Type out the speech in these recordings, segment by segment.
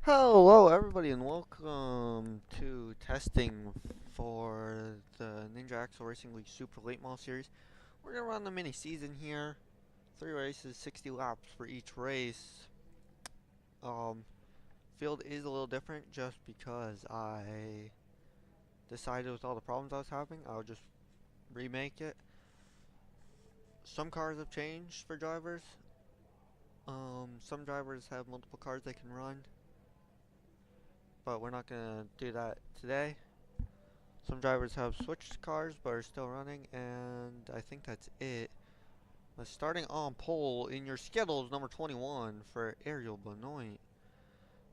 Hello, everybody, and welcome to testing for the Ninja Axle Racing League Super Late Model Series. We're gonna run the mini season here. 3 races, 60 laps for each race. Um, Field is a little different just because I decided with all the problems I was having, I'll just remake it. Some cars have changed for drivers. Some drivers have multiple cars they can run, but we're not gonna do that today. Some drivers have switched cars but are still running, and I think that's it. Starting on pole in your schedules, number 21 for Ariel Benoit.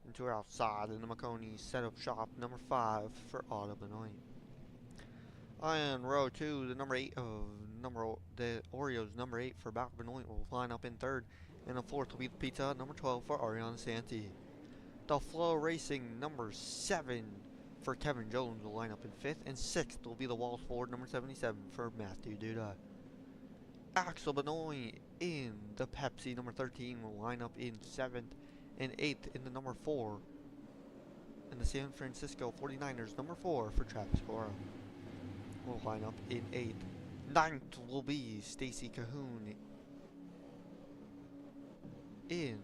Into her outside in the Maconi setup shop, number 5 for Auto Benoit. On row 2, the number 8 of the Oreos, number 8 for Back Benoit will line up in third, and the fourth will be the Pizza Hut, number 12 for Ariana Santi. The Flow Racing, number 7 for Kevin Jones will line up in 5th, and 6th will be the Walls Ford, number 77 for Matthew Duda. Axel Benoit in the Pepsi, number 13 will line up in 7th, and 8th in the number 4 in the San Francisco 49ers, number 4 for Travis Cora will line up in 8th. 9th will be Stacy Cahoon in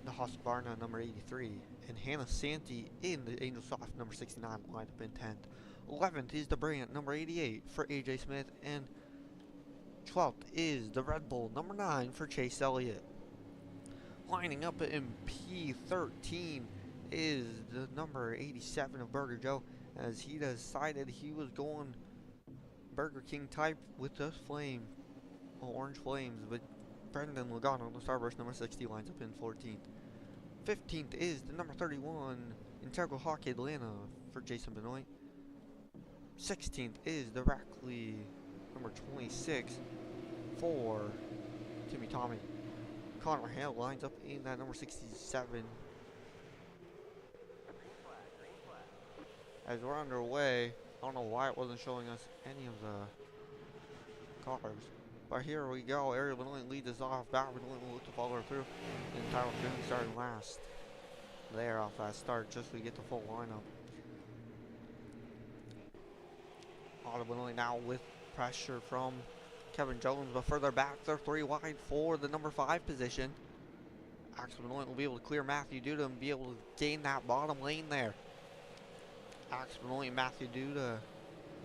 the Husqvarna number 83, and Hannah Santi in the Angel Soft number 69 lined up in 10th. 11th is the Brant number 88 for AJ Smith, and 12th is the Red Bull number 9 for Chase Elliott. Lining up in P13 is the number 87 of Burger Joe, as he decided he was going Burger King type with the flame, orange flames, but Brendan Logano, the Starburst number 60, lines up in 14th. 15th is the number 31 Integral Hockey Atlanta for Jason Benoit. 16th is the Rackley number 26 for Timmy Tommy. Connor Hale lines up in that number 67. As we're underway, I don't know why it wasn't showing us any of the cars. But here we go. Ariel Benoit leads us off. Back Benoit will look to follow her through. And Tyler Finn starting last. There off that start just to get the full lineup. Auto Benoit now with pressure from Kevin Jones, but further back they're 3 wide for the number 5 position. Axel Benoit will be able to clear Matthew Duda and be able to gain that bottom lane there. Axel Benoit and Matthew Duda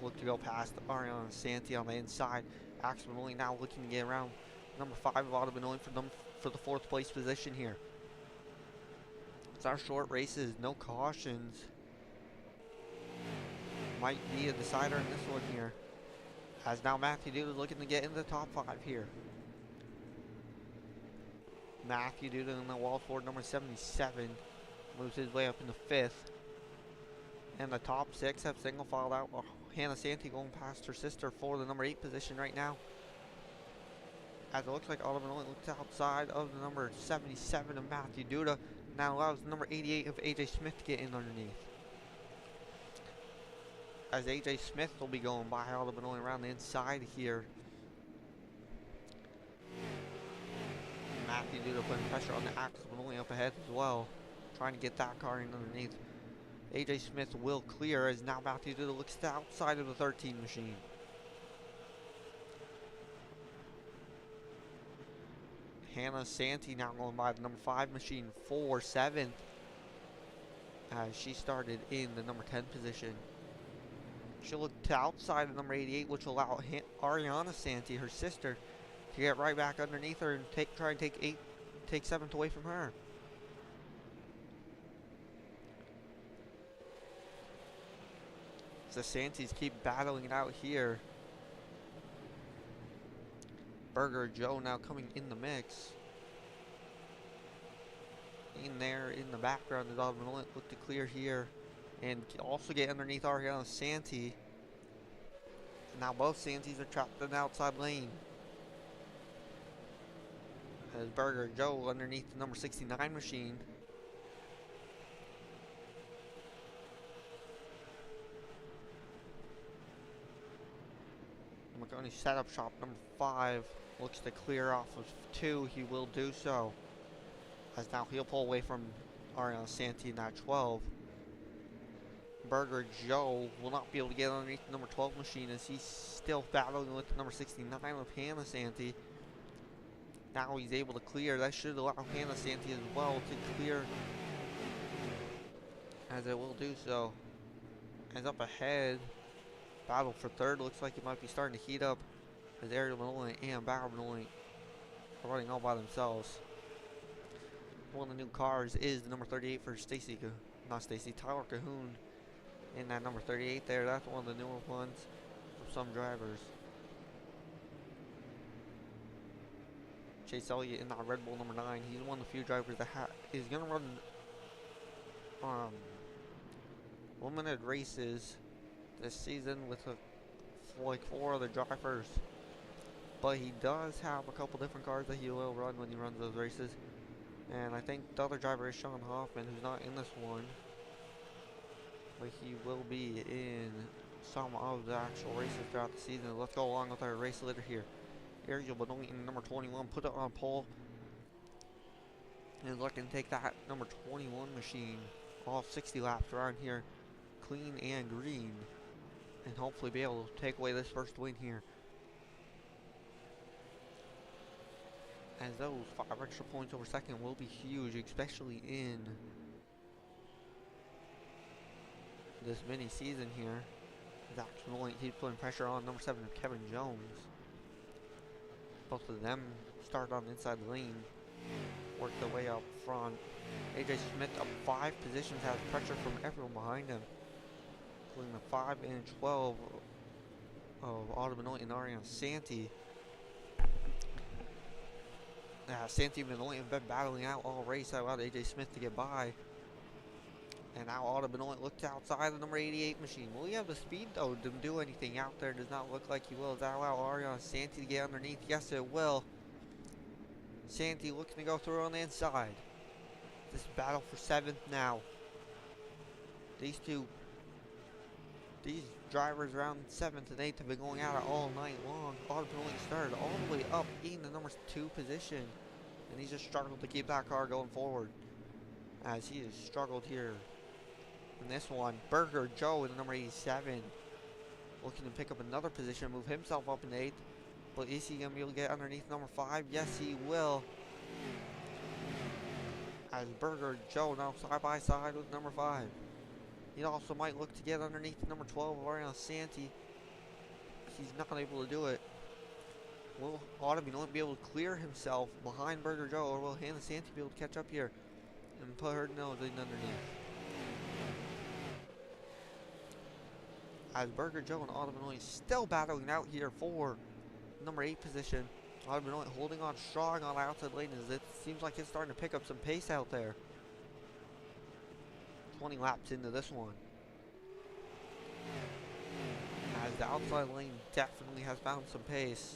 look to go past Ariana Santi on the inside. Axel Benoit now looking to get around number 5 of Auto Benoit for the 4th place position here. It's our short races, no cautions. Might be a decider in this one here. As now Matthew Duda looking to get into the top 5 here. Matthew Duda in the wall Ford number 77 moves his way up into 5th. And the top 6 have single filed out. Hannah Santi going past her sister for the number 8 position right now. As it looks like Auto Benoit looks outside of the number 77 of Matthew Duda. Now allows the number 88 of AJ Smith to get in underneath. As AJ Smith will be going by Auto Benoit around the inside here. Matthew Duda putting pressure on the Axel Benoit up ahead as well. Trying to get that car in underneath. AJ Smith will clear as now Matthew Duda looks to the outside of the 13 machine. Hannah Santi now going by the number 5 machine for 7th, as she started in the number 10 position. She'll look to outside of number 88, which will allow Ariana Santi, her sister, to get right back underneath her and try and take 7th away from her. The Santis keep battling it out here. Burger Joe now coming in the mix. In there in the background, the Auto Benoit look to clear here and also get underneath Ariana Santi. Now both Santis are trapped in the outside lane. As Burger Joe underneath the number 69 machine. McConaughey setup shop number 5 looks to clear off of 2. He will do so. As now he'll pull away from Ariana Santee in that 12. Burger Joe will not be able to get underneath the number 12 machine as he's still battling with the number 69 of Hannah Santee. Now he's able to clear. That should allow Hannah Santee as well to clear, as it will do so. As up ahead, battle for third looks like it might be starting to heat up as Ariel Malloy and Barrow Malloy are running all by themselves. One of the new cars is the number 38 for Tyler Cahoon. In that number 38 there, that's one of the newer ones for some drivers. Chase Elliott in that Red Bull number 9. He's one of the few drivers that is going to run limited races this season with like 4 other drivers. But he does have a couple different cars that he will run when he runs those races. And I think the other driver is Sean Hoffman, who's not in this one. But he will be in some of the actual races throughout the season. Let's go along with our race leader here. Ariel Benoit in number 21, put it on pole. And looking to take that number 21 machine all 60 laps around here, clean and green. And hopefully be able to take away this first win here. As those 5 extra points over second will be huge, especially in this mini season here. Zach Smollett, he's putting pressure on number 7 Kevin Jones. Both of them start on the inside lane, work their way up front. AJ Smith up 5 positions, has pressure from everyone behind him, including the 5 and 12 of Auto Benoit and Ariana Santee. Santee and Benoit have been battling out all race. That allowed AJ Smith to get by. And now Auto Benoit looks outside the number 88 machine. Will he have the speed though to do anything out there? Does not look like he will. Does that allow Ariana Santee to get underneath? Yes, it will. Santee looking to go through on the inside. This battle for 7th now. These drivers around 7th and 8th have been going at it all night long. Auto Benoit started all the way up in the number 2 position. And he's just struggled to keep that car going forward, as he has struggled here in this one. Burger Joe in the number 87, looking to pick up another position, move himself up in 8th. But is he going to be able to get underneath number 5? Yes, he will. As Burger Joe now side by side with number 5. He also might look to get underneath number 12 of Ariana Santee. He's not able to do it. Will Auto Benoit be able to clear himself behind Burger Joe, or will Hannah Santee be able to catch up here and put her nose in underneath? As Burger Joe and Auto Benoit still battling out here for number 8 position. Auto Benoit holding on strong on the outside lane as it seems like it's starting to pick up some pace out there. 20 laps into this one. As the outside lane definitely has found some pace.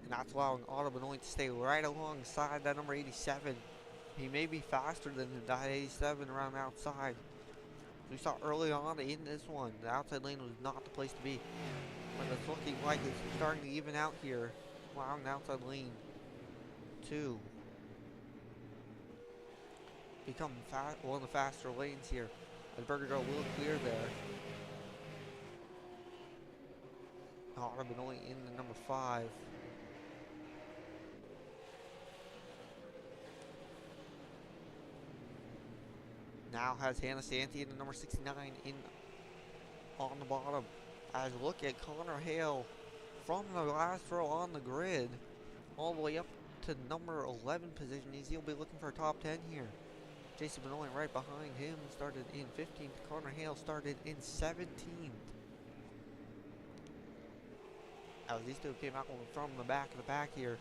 And that's allowing Auto Benoit to stay right alongside that number 87. He may be faster than that 87 around the outside. We saw early on in this one, the outside lane was not the place to be. But it's looking like it's starting to even out here, allowing the outside lane to become one of the faster lanes here. And Burger Joe will clear there. Auto Benoit in the number 5. Now has Hannah Santee in the number 69 in on the bottom. As look at Connor Hale from the last row on the grid all the way up to number 11 position. He'll be looking for a top 10 here. Jason Benoit right behind him started in 15th. Connor Hale started in 17th. As these two came out from the back of the pack here.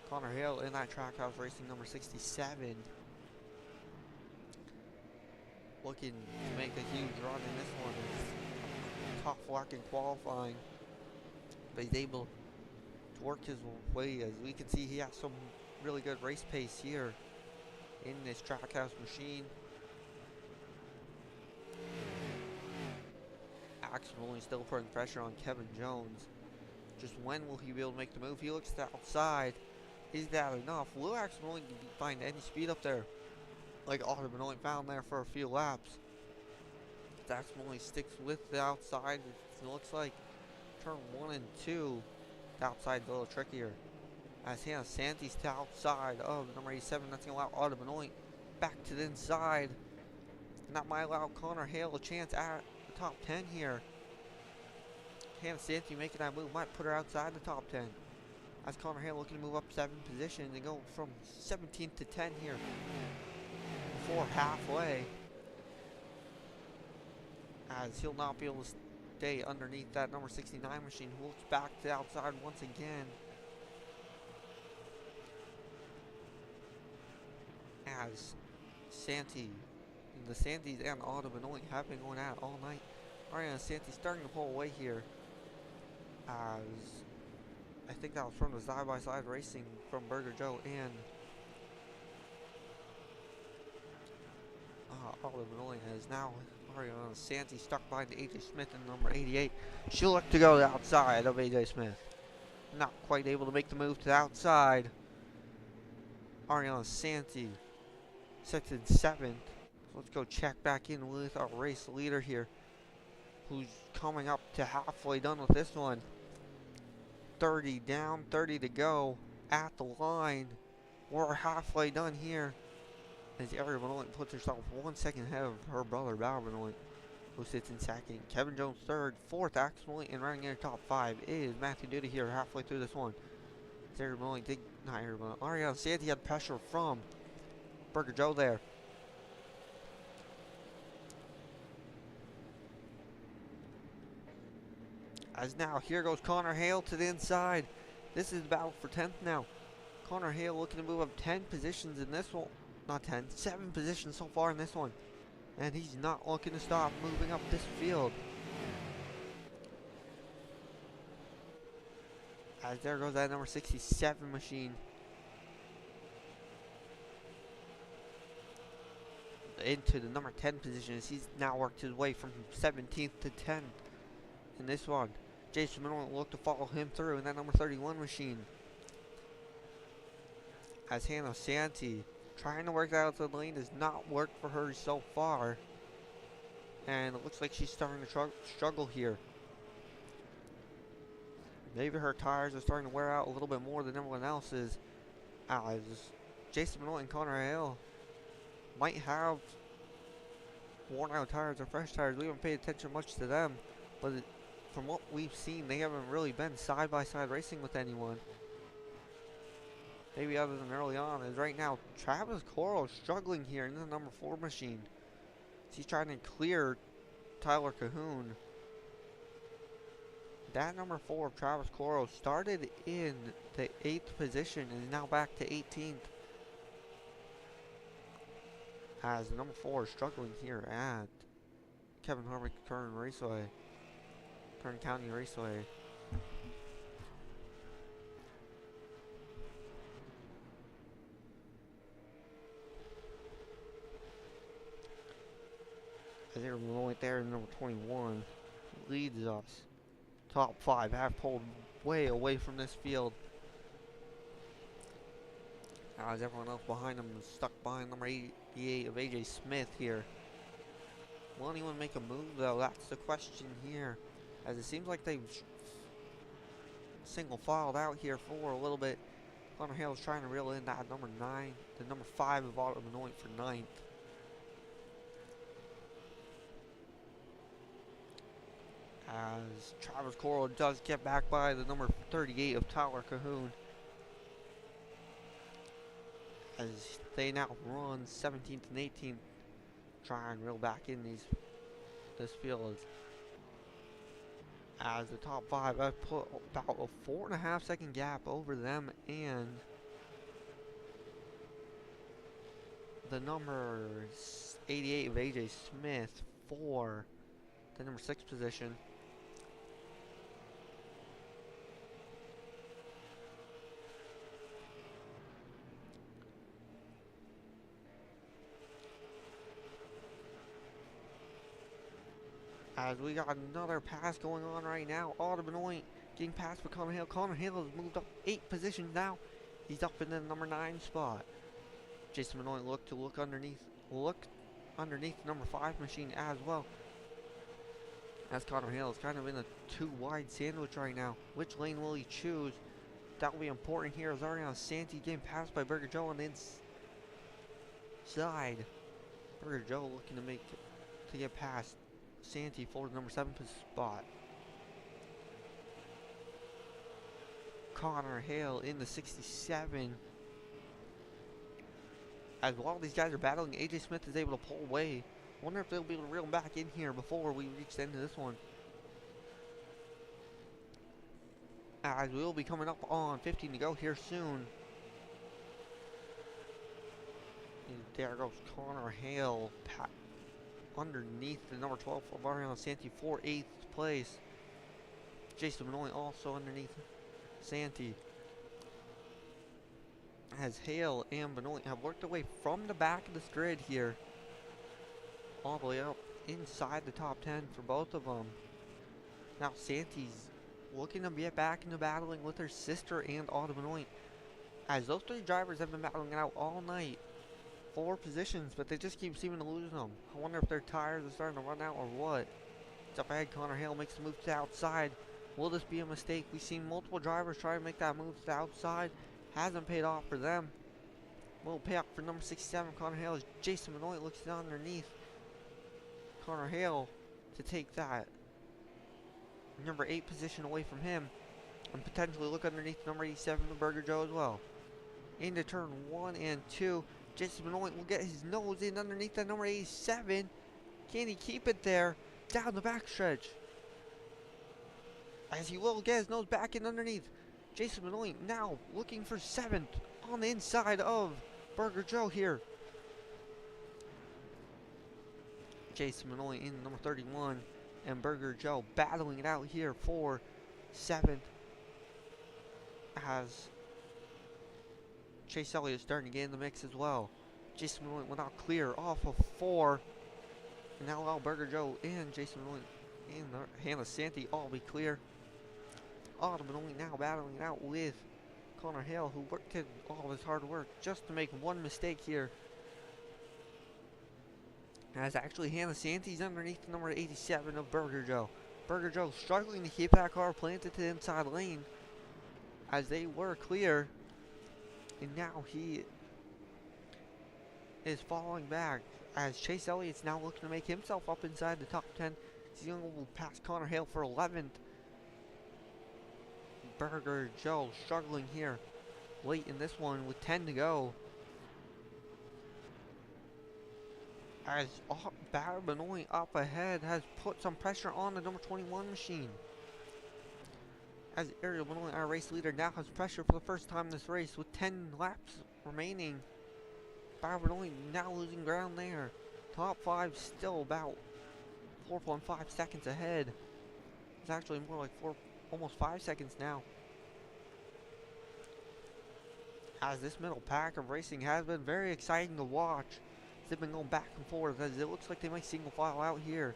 Connor Hale in that Trackhouse Racing number 67. Looking to make a huge run in this one. It's tough luck in qualifying. But he's able to work his way. As we can see, he has some really good race pace here in this Trackhouse machine. Actually still putting pressure on Kevin Jones. Just when will he be able to make the move? He looks to the outside. Is that enough? Will actually only find any speed up there, like Autumn only found there for a few laps. That's only sticks with the outside. It looks like turn 1 and 2. The outside's a little trickier. As Hannah Santi's to outside of number 87. That's going to allow Autumn back to the inside. And that might allow Connor Hale a chance at the top 10 here. Hannah Santi making that move might put her outside the top 10. As Connor Hale looking to move up 7 positions and go from 17th to 10 here before halfway. As he'll not be able to stay underneath that number 69 machine, who looks back to the outside once again. As the Santis and Autumn have been going at it all night. Ariana Santi starting to pull away here. As I think that was from the side-by-side racing from Burger Joe and Autumn has now Ariana Santi stuck behind AJ Smith in number 88. She'll look to go to the outside of AJ Smith. Not quite able to make the move to the outside. Ariana Santi sits in 7th. So let's go check back in with our race leader here, who's coming up to halfway done with this one. 30 down, 30 to go at the line. We're halfway done here. As Ariel Benoit puts herself 1 second ahead of her brother, Val Benoit, who sits in second. Kevin Jones third. Fourth, Axel Benoit, and running in the top 5 is Matthew Duty here halfway through this one. Ariel Benoit did not Ariel Benoit. Ariel Santi had pressure from Burger Joe there. As now, here goes Connor Hale to the inside. This is the battle for 10th now. Connor Hale looking to move up 10 positions in this one. Not 10, 7 positions so far in this one. And he's not looking to stop moving up this field. As there goes that number 67 machine. Into the number 10 position as he's now worked his way from 17th to 10th in this one. Jason Minow will look to follow him through in that number 31 machine. As Hannah Santi trying to work that out to the lane does not work for her so far. And it looks like she's starting to struggle here. Maybe her tires are starting to wear out a little bit more than everyone else's. As Jason Minow and Connor Hale might have worn out tires or fresh tires. We haven't paid attention much to them. But from what we've seen, they haven't really been side-by-side racing with anyone. Maybe other than early on. As right now, Travis Coral is struggling here in the number 4 machine. He's trying to clear Tyler Cahoon. That number 4 of Travis Coral started in the 8th position and is now back to 18th. As the number 4 is struggling here at Kevin Harvick Kern Raceway. Kern County Raceway. As they're right there in number 21 leads us. Top 5 have pulled way away from this field. As everyone else behind them is stuck behind number 88 of AJ Smith here. Will anyone make a move though? That's the question here. As it seems like they've single filed out here for a little bit. Connor Hale's trying to reel in that number 9, the number 5 of Autumn Benoit for 9th. As Travis Coral does get back by the number 38 of Tyler Cahoon. As they now run 17th and 18th, try and reel back in this field. As the top 5 have put about a 4.5 second gap over them and the number 88 of AJ Smith for the number 6 position. As we got another pass going on right now. Autumn Benoit getting past for Connor Hale. Connor Hale has moved up 8 positions now He's up in the number 9 spot. Jason Benoit look underneath the number 5 machine as well. As Connor Hale is kind of in a too wide sandwich right now. Which lane will he choose? That will be important here as Ariana Santi getting passed by Burger Joe on the inside. Burger Joe looking to get past Santi for the number 7 spot. Connor Hale in the 67. As while these guys are battling, AJ Smith is able to pull away. Wonder if they'll be able to reel him back in here before we reach the end of this one. As we'll be coming up on 15 to go here soon. And there goes Connor Hale underneath the number 12 for Ariana Santi for 8th place. Jason Benoit also underneath Santi. As Hale and Benoit have worked their way from the back of this grid here all the way up inside the top 10 for both of them. Now Santi's looking to get back into battling with her sister and Autumn Benoit, as those 3 drivers have been battling it out all night for positions, but they just keep seeming to lose them. I wonder if their tires are starting to run out or what. It's up ahead. Connor Hale makes the move to the outside. Will this be a mistake? We've seen multiple drivers try to make that move to the outside. Hasn't paid off for them. Will pay off for number 67, Connor Hale, as Jason Benoit looks underneath Connor Hale to take that number 8 position away from him, and potentially look underneath number 87 of Burger Joe as well. Into turn 1 and 2, Jason Benoit will get his nose in underneath that number 87. Can he keep it there down the backstretch? As he will get his nose back in underneath. Jason Benoit now looking for 7th on the inside of Burger Joe here. Jason Benoit in number 31 and Burger Joe battling it out here for 7th, as Chase Elliott starting to get in the mix as well. Jason Benoit went out clear off of 4, and now allow Burger Joe and Jason Benoit and Hannah Santi all be clear. Autumn Benoit now battling it out with Connor Hale, who worked in all of his hard work just to make one mistake here. As actually Hannah Santi's underneath the number 87 of Burger Joe. Burger Joe struggling to keep that car planted to the inside lane, as they were clear. And now he is falling back, as Chase Elliott's now looking to make himself up inside the top 10. He's going to pass Connor Hale for 11th. Burger Joe struggling here late in this one with 10 to go. As Benoit up ahead has put some pressure on the number 21 machine. As Ariel Benoit, our race leader, now has pressure for the first time in this race with 10 laps remaining. Benoit now losing ground there. Top 5 still about 4.5 seconds ahead. It's actually more like almost 5 seconds now. As this middle pack of racing has been very exciting to watch. They've been going back and forth, as it looks like they might single file out here.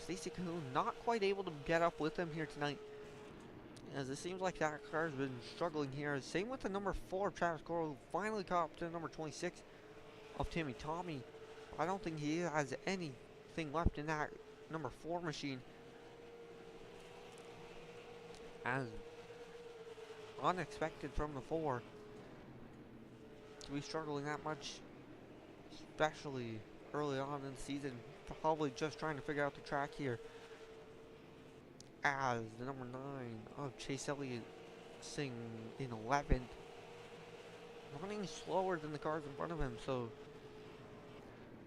Stacey Cahoon not quite able to get up with them here tonight, as it seems like that car's been struggling here. Same with the number 4 Travis Coral, who finally caught up to the number 26 of Timmy Tommy. I don't think he has anything left in that number 4 machine, as unexpected from the 4 to be struggling that much, especially early on in the season. Probably just trying to figure out the track here, as the number 9 of Chase Elliott sing in 11th, running slower than the cars in front of him, so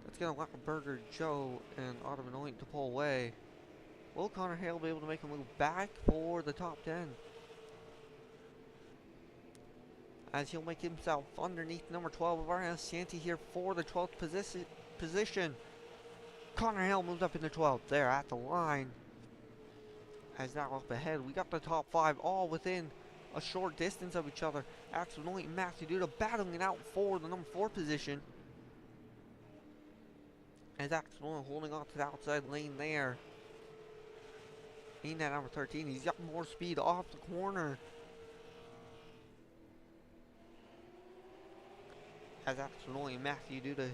that's going to allow Burger Joe and Autumn Benoit to pull away. Will Connor Hale be able to make a move back for the top 10? As he'll make himself underneath number 12 of Ariana Santi here for the 12th position. Connor Hale moves up in the 12th there at the line. As now up ahead, we got the top 5 all within a short distance of each other. Axel Benoit and Matthew Duda battling it out for the number 4 position. As Axel Benoit holding on to the outside lane there. In that number 13, he's got more speed off the corner. as absolutely Matthew Duda,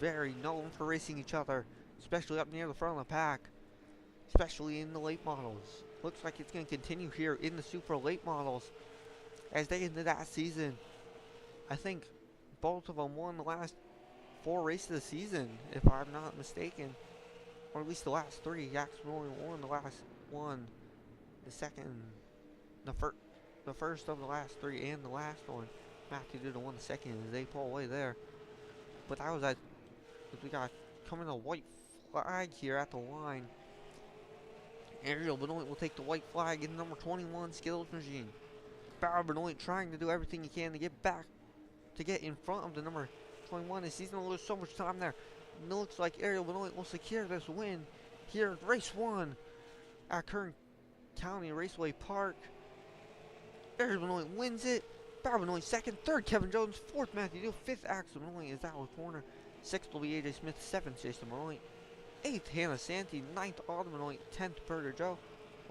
very known for racing each other, especially up near the front of the pack, especially in the late models. Looks like it's going to continue here in the super late models as they into that season. I think both of them won the last 4 races of the season, if I'm not mistaken. Or at least the last 3. Axel won the last one, the second, the first of the last 3, and the last one. Matthew Duda won the second as they pull away there. But that was we got coming a white flag here at the line. Ariel Benoit will take the white flag in number 21 Skills Machine. Barrow Benoit trying to do everything he can to get back, to get in front of the number 21. He's going to lose so much time there. And it looks like Ariel Benoit will secure this win here in race 1 at Kern County Raceway Park. Ariel Benoit wins it. Barrow Benoit second, third Kevin Jones, fourth Matthew Deal, fifth Axel Benoit is out of corner, sixth will be AJ Smith, seventh Jason Benoit, eighth Hannah Santee, ninth Autumn Benoit, 10th Burger Joe,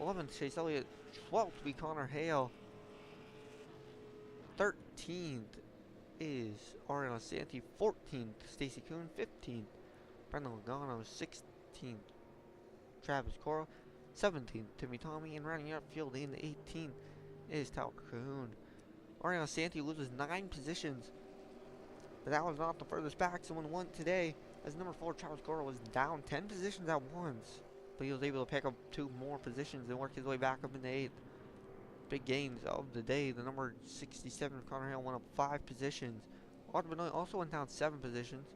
11th Chase Elliott, 12th will be Connor Hale, 13th is Ariana Santee, 14th Stacy Kuhn, 15th Brendan Logano, 16th Travis Coral, 17th Timmy Tommy, and rounding out field in 18th is Tyler Cahoon. Ariana Santee loses 9 positions, but that was not the furthest back someone won today, as number 4 Travis Coral was down 10 positions at once, but he was able to pick up 2 more positions and work his way back up in the 8th. Big gains of the day. The number 67 Connor Hale went up 5 positions. Autumn Benoit also went down 7 positions.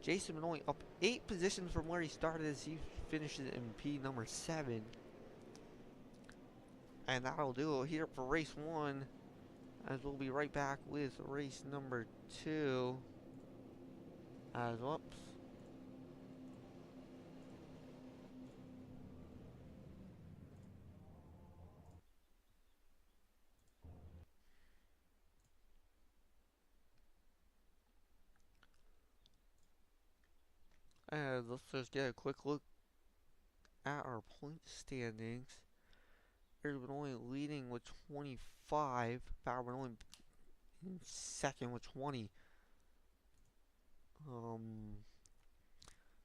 Jason Benoit up 8 positions from where he started as he finishes in P number 7. And that'll do it here for race 1. As we'll be right back with race number 2. Whoops. Let's just get a quick look at our point standings. There's Benoit leading with 25. Barrow Benoit in second with 20.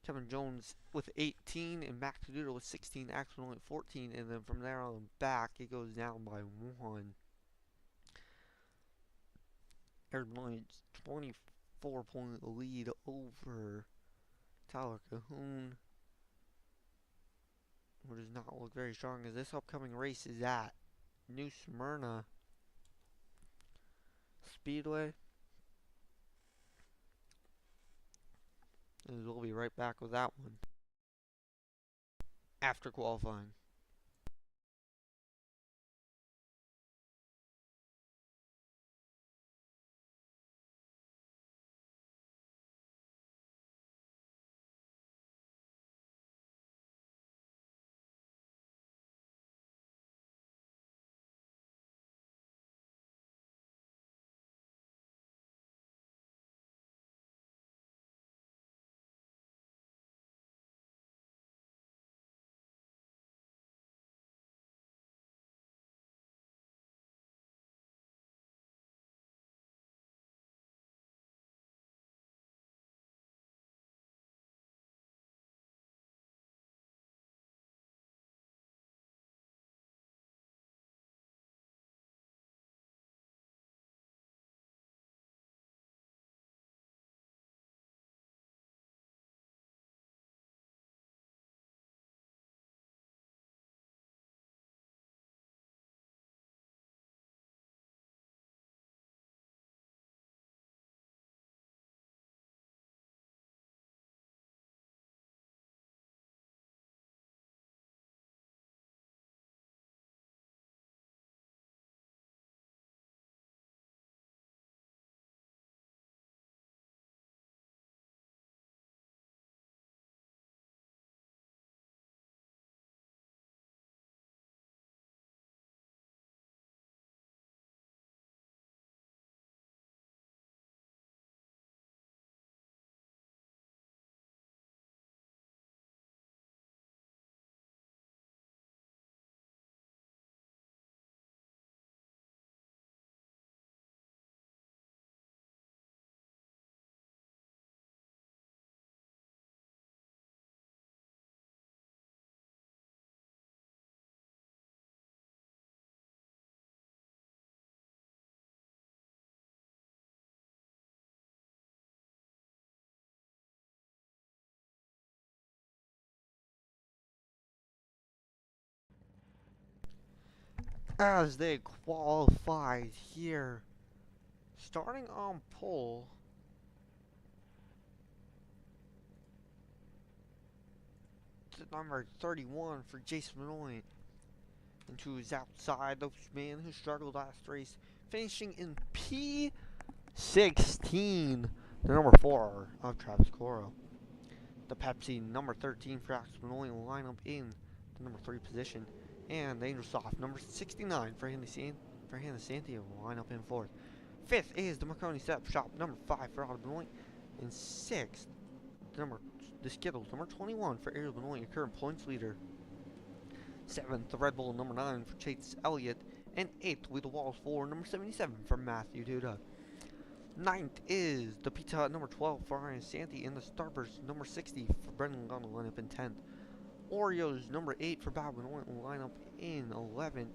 Kevin Jones with 18 and Mac Caduto with 16, Axel Benoit 14, and then from there on back it goes down by 1. There's Benoit's 24-point lead over Tyler Cahoon, who does not look very strong as this upcoming race is at New Smyrna Speedway. And we'll be right back with that one after qualifying. as they qualified here. Starting on pole, to number 31 for Jason Benoit. And to his outside, the man who struggled last race, finishing in P16, the number 4 of Travis Coro. The Pepsi number 13 for Jason Benoit will line up in the number 3 position. And the Angel Soft number 69 for Hannah Santi will line up in 4th. 5th is the Marconi Setup Shop number 5 for Otto Benoit. And 6th, the Skittles number 21 for Ariel Benoit, your current points leader. 7th, the Red Bull number 9 for Chase Elliott. And 8th, with the Walls 4, number 77 for Matthew Duda. 9th is the Pizza Hut number 12 for Ryan Santi. And the Starburst number 60 for Brendan Gunn will line up in 10th. Oreos number 8 for Bob Benoit will line up in 11th.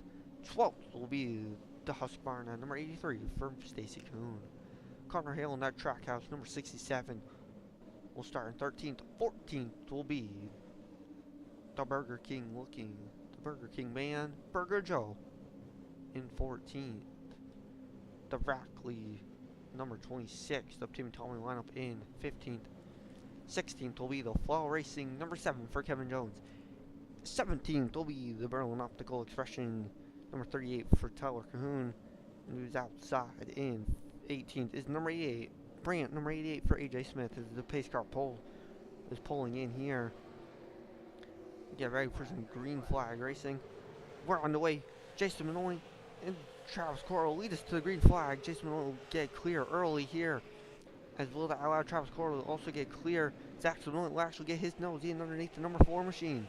12th will be the Husqvarna number 83 for Stacy Coon. Connor Hale and that Trackhouse number 67 will start in 13th. 14th will be the Burger King man, Burger Joe, in 14th. The Rackley number 26, the Tim Tommy lineup in 15th. 16th will be the Flow Racing number 7 for Kevin Jones. 17th will be the Berlin Optical Expression number 38 for Tyler Cahoon, who's outside in 18th. Is number 88, Brant number 88 for AJ Smith, as the pace car is pulling in here. Get ready for some green flag racing. We're on the way. Jason Benoit and Travis Coro lead us to the green flag. Jason Benoit will get clear early here, as will allow Travis Coro will also get clear. Axel Benoit will actually get his nose in underneath the number 4 machine.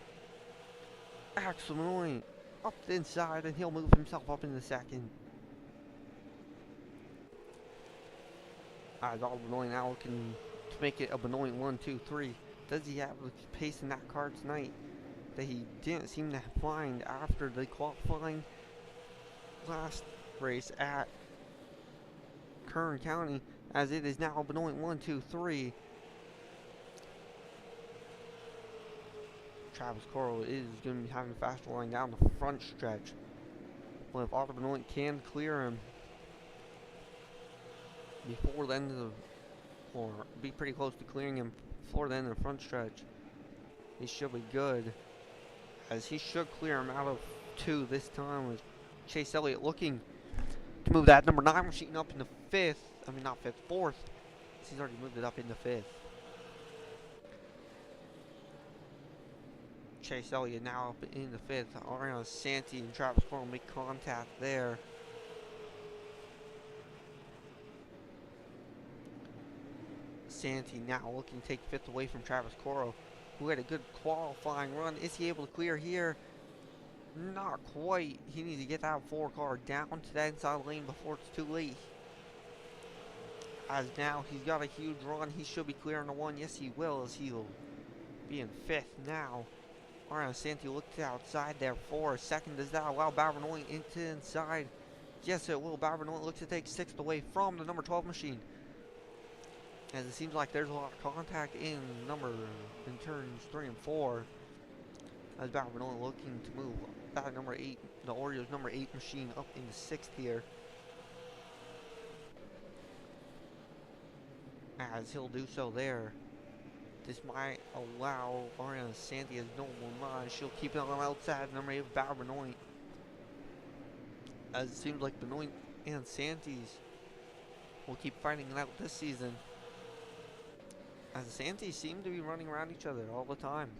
Axel Benoit up the inside, and he'll move himself up in the second. As all Benoit now looking to make it a Benoit 1, 2, 3. Does he have the pace in that car tonight that he didn't seem to find after the qualifying last race at Kern County, as it is now Benoit 1, 2, 3. Travis Coro is going to be having a faster line down the front stretch. But if Otto Benoit can clear him before the end of the, or be pretty close to clearing him before the end of the front stretch, he should be good, as he should clear him out of 2 this time, with Chase Elliott looking to move that number 9 machine up into 5th. I mean, not 5th, 4th. He's already moved it up into 5th. Chase Elliott now up in the 5th. Ariana Santi and Travis Coro make contact there. Santi now looking to take 5th away from Travis Coro, who had a good qualifying run. Is he able to clear here? Not quite. He needs to get that 4 car down to that inside lane before it's too late. As now he's got a huge run. He should be clearing the 1. Yes, he will, as he'll be in 5th now. Alright, Santi looked outside there for a second. Does that allow Benoit into inside? Yes, it will. Benoit looks to take 6th away from the number 12 machine, as it seems like there's a lot of contact in turns 3 and 4. As Benoit looking to move that number 8, the Oreos number 8 machine, up into 6th here. As he'll do so there. This might allow Ariana Santi, as no mind, she'll keep it on outside number 8 of Benoit. As it seems like Benoit and Santi's will keep fighting it out this season, as the Santis seem to be running around each other all the time.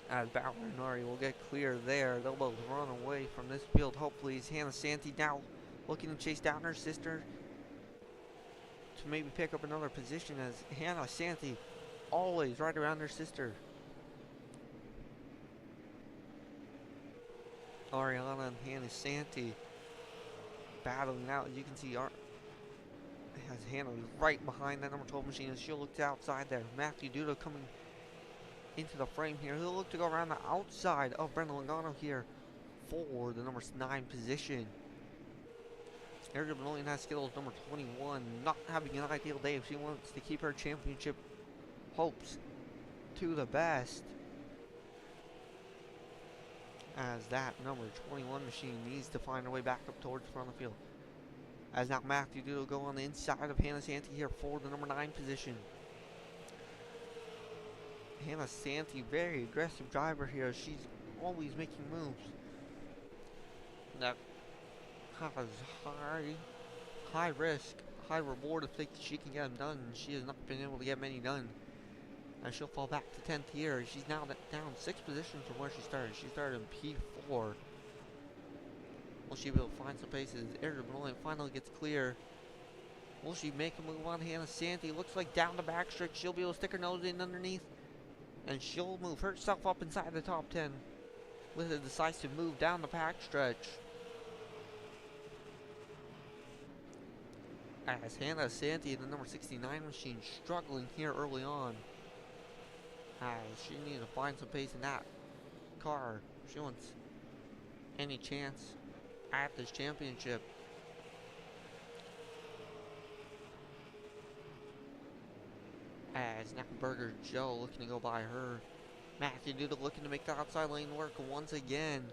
As Bauer and Nari will get clear there. They'll both run away from this field. Hopefully, it's Hannah Santi now looking to chase down her sister to maybe pick up another position, as Hannah Santi always right around her sister. Ariana and Hannah Santi battling out. As you can see, has Hannah right behind that number 12 machine, as she'll look to outside there. Matthew Duda coming into the frame here. He'll look to go around the outside of Brenda Logano here for the number 9 position. Erica Benoit has Skittles number 21, not having an ideal day if she wants to keep her championship hopes to the best. as that number 21 machine needs to find her way back up towards the front of the field. As now Matthew Duda will go on the inside of Hannah Santee here for the number 9 position. Hannah Santee, very aggressive driver here. She's always making moves that has high risk, high reward if she can get them done. She has not been able to get many done. And she'll fall back to 10th here. She's now down 6 positions from where she started. She started in P4. Will she be able to find some paces? Erica Benoit finally gets clear. Will she make a move on Hannah Santee? Looks like down the backstretch. She'll be able to stick her nose in underneath. And she'll move herself up inside the top 10 with a decisive move down the backstretch. As Hannah Santee, the number 69 machine, struggling here early on. As she needs to find some pace in that car. She wants any chance at this championship. As now Burger Joe looking to go by her. Matthew Duda looking to make the outside lane work once again.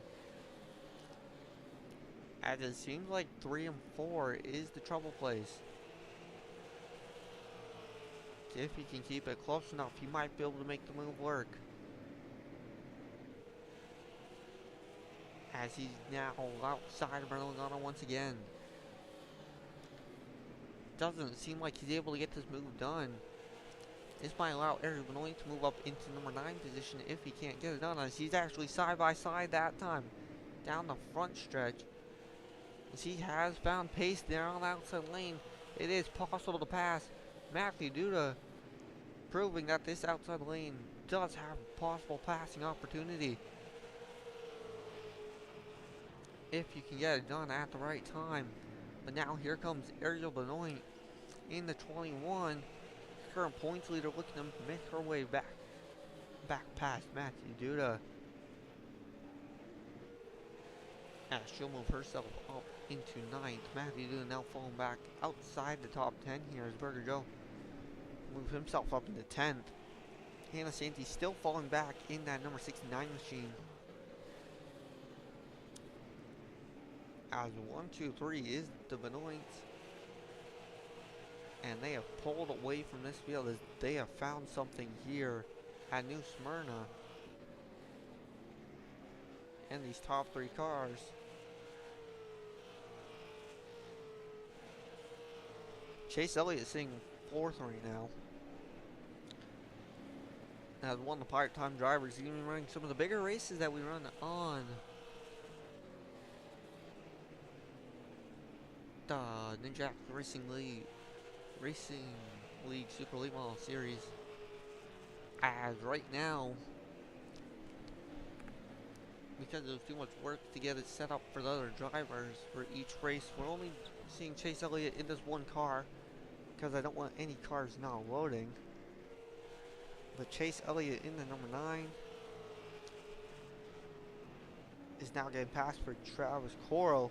As it seems like 3 and 4 is the trouble place. If he can keep it close enough, he might be able to make the move work. As he's now outside of Merlingana once again. Doesn't seem like he's able to get this move done. This might allow Eric Benoit to move up into number 9 position if he can't get it done. As he's actually side by side that time. Down the front stretch. As he has found pace there on the outside lane. It is possible to pass Matthew Duda, proving that this outside lane does have a possible passing opportunity if you can get it done at the right time. But now here comes Ariel Benoit in the 21, current points leader, looking to make her way back past Matthew Duda. As she'll move herself up into 9th. Matthew Duda now falling back outside the top 10 here as Burger Joe move himself up into 10th. Hannah Santee still falling back in that number 69 machine. As 1, 2, 3 is the Benoits. And they have pulled away from this field as they have found something here at New Smyrna. And these top 3 cars. Chase Elliott is sitting 4th right now. As one of the part-time drivers, he's even running some of the bigger races that we run on the Ninja Racing League Super Late Model Series. As right now, because there's too much work to get it set up for the other drivers for each race, we're only seeing Chase Elliott in this one car because I don't want any cars not loading. But Chase Elliott in the number 9 is now getting passed for Travis Coral.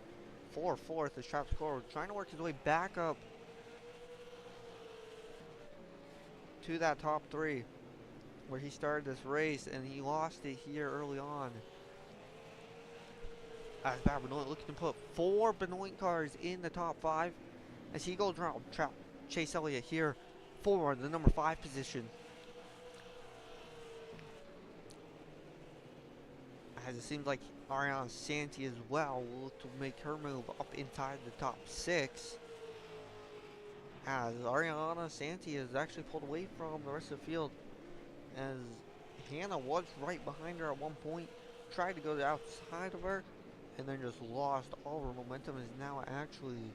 4th is Travis Coral trying to work his way back up to that top 3 where he started this race, and he lost it here early on. As Benoit looking to put 4 Benoit cars in the top 5 as he goes around Chase Elliott here for the number 5 position. As it seems like Ariana Santee as well will look to make her move up inside the top 6. As Ariana Santee is actually pulled away from the rest of the field. As Hannah was right behind her at one point. Tried to go outside of her. And then just lost all her momentum. Is now actually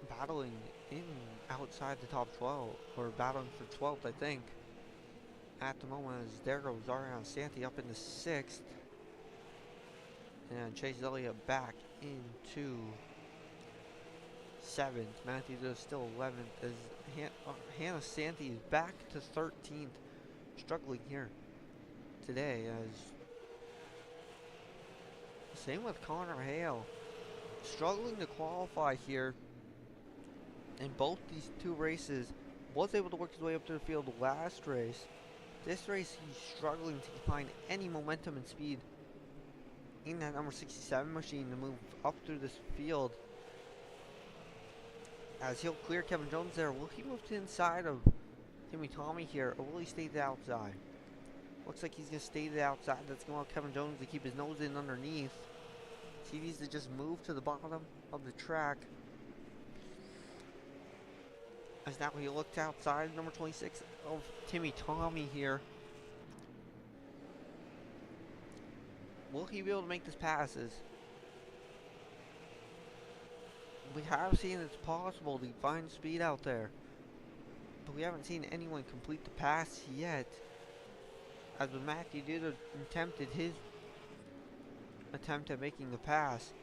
battling in outside the top 12. Or battling for 12th, I think. At the moment, as there goes Ariana Santee up into 6th. And Chase Elliott back into 7th. Matthew is still 11th. As Hannah Santee is back to 13th. Struggling here today. As same with Connor Hale. Struggling to qualify here in both these 2 races. Was able to work his way up to the field last race. This race, he's struggling to find any momentum and speed in that number 67 machine to move up through this field. As he'll clear Kevin Jones there, will he move to the inside of Timmy Tommy here, or will he stay to the outside? Looks like he's going to stay to the outside. That's going to allow Kevin Jones to keep his nose in underneath. He needs to just move to the bottom of the track. As now he looked outside, number 26 of Timmy Tommy here. Will he be able to make this passes? We have seen it's possible to find speed out there, but we haven't seen anyone complete the pass yet. As when Matthew Duda attempted his attempt at making the pass,